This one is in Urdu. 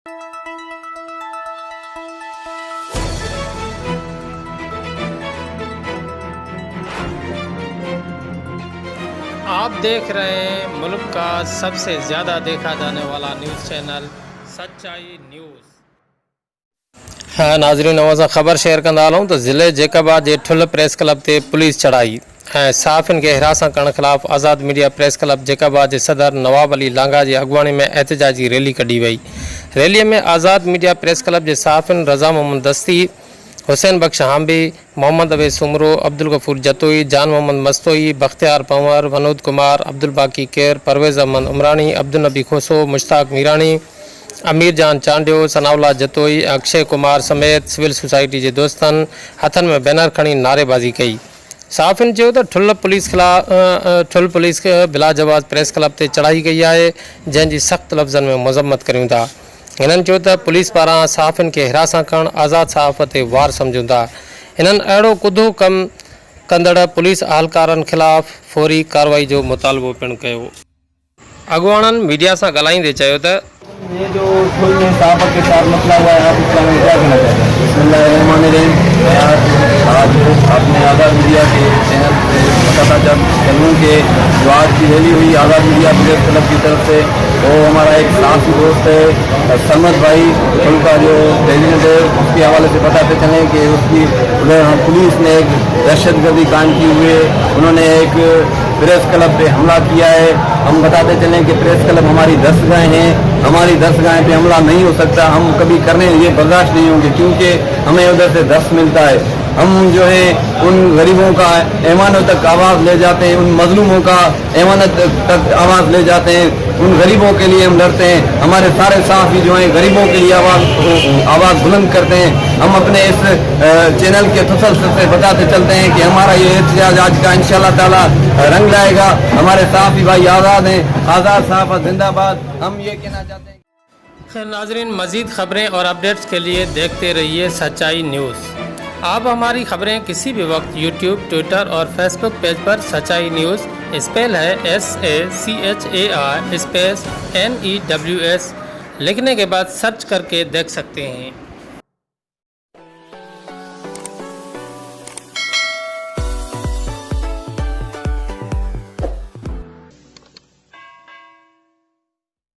آپ دیکھ رہے ہیں ملک کا سب سے زیادہ دیکھا جانے والا نیوز چینل سچائی نیوز۔ ہاں ناظرین، نوازا خبر شیئر کندا ہوں تو ضلع جیکاباد کے ٹھل پریس کلب تے پولیس چڑھائی صحافین کے ہراساں کرنے خلاف آزاد میڈیا پریس کلب جیکاباد کے صدر نواب علی لانگا کی اگوانی میں احتجاجی ریلی کڈی وئی۔ ریلی میں آزاد میڈیا پریس کلب کے صحافین رضا محمد دستی، حسین بخش حامبی، محمد اویس سمرو، عبدالغفور جتوئی، جان محمد مستوئی، بختیار پنور، ونود کمار، عبدالباقی کیر، پرویز احمد عمرانی، عبدالنبی کھوسو، مشتاق میرانی، امیر جان چانڈیو، ثناءاللہ جتوئی، اکشے کمار سمیت سول سوسائٹی کے دوستن ہتھن میں بینر کھڑی نعرے بازی کئی۔ صحافین چیو تو ٹھل پولیس بلا جواز پریس کلب تے چڑھائی گئی ہے، جن کی سخت لفظن میں مذمت کروں تا۔ انہن چیو تو پولیس پارا صحافین کے ہراساں کرن آزاد صحافت وار سمجھوں تا۔ انہن اڑو کدو کم کندڑ پولیس اہلکارن خلاف فوری کاروائی جو مطالبو پن کیو۔ اگوانن میڈیا سے ڳالھائیندے چیو تو یہ جو کوئی میں صحافت کے ساتھ مسئلہ ہوا ہے، آپ اس کا کیا کہنا چاہتے ہیں؟ بسم اللہ الرحمن الرحیم۔ آج آپ نے آزاد میڈیا کے چینل پہ بتاتا چلوں کہ جو آج کی ریلی ہوئی آزاد میڈیا پریس کلب کی طرف سے، وہ ہمارا ایک صحافی دوست ہے سمد بھائی، ان کا جو پریزیڈنٹ ہے، اس کے حوالے سے بتاتے چلیں کہ اس کی پولیس نے ایک دہشت گردی قائم کی ہوئی ہے، انہوں نے ایک پریس کلب پہ حملہ کیا ہے۔ ہم بتاتے چلیں کہ پریس کلب ہماری درسگاہیں ہیں، ہماری درسگاہیں پہ حملہ نہیں ہو سکتا، ہم کبھی کرنے یہ برداشت نہیں ہوں گے، کیونکہ ہمیں ادھر سے درس ملتا ہے۔ ہم جو ہے ان غریبوں کا ایوانوں تک آواز لے جاتے ہیں، ان مظلوموں کا ایوانت تک آواز لے جاتے ہیں، ان غریبوں کے لیے ہم لڑتے ہیں۔ ہمارے سارے صحافی جو ہیں غریبوں کے لیے آواز بلند کرتے ہیں۔ ہم اپنے اس چینل کے تسلسل سے بتاتے چلتے ہیں کہ ہمارا یہ احتجاج آج کا انشاءاللہ تعالی رنگ لائے گا۔ ہمارے صحافی بھائی آزاد ہیں، آزاد صحافت زندہ باد۔ ہم یہ کہنا چاہتے ہیں۔ خیر ناظرین، مزید خبریں اور اپڈیٹس کے لیے دیکھتے رہیے سچائی نیوز۔ آپ ہماری خبریں کسی بھی وقت یوٹیوب، ٹویٹر اور فیس بک پیج پر سچائی نیوز اسپیل ہے SACHAI اسپیس NEWS لکھنے کے بعد سرچ کر کے دیکھ سکتے ہیں۔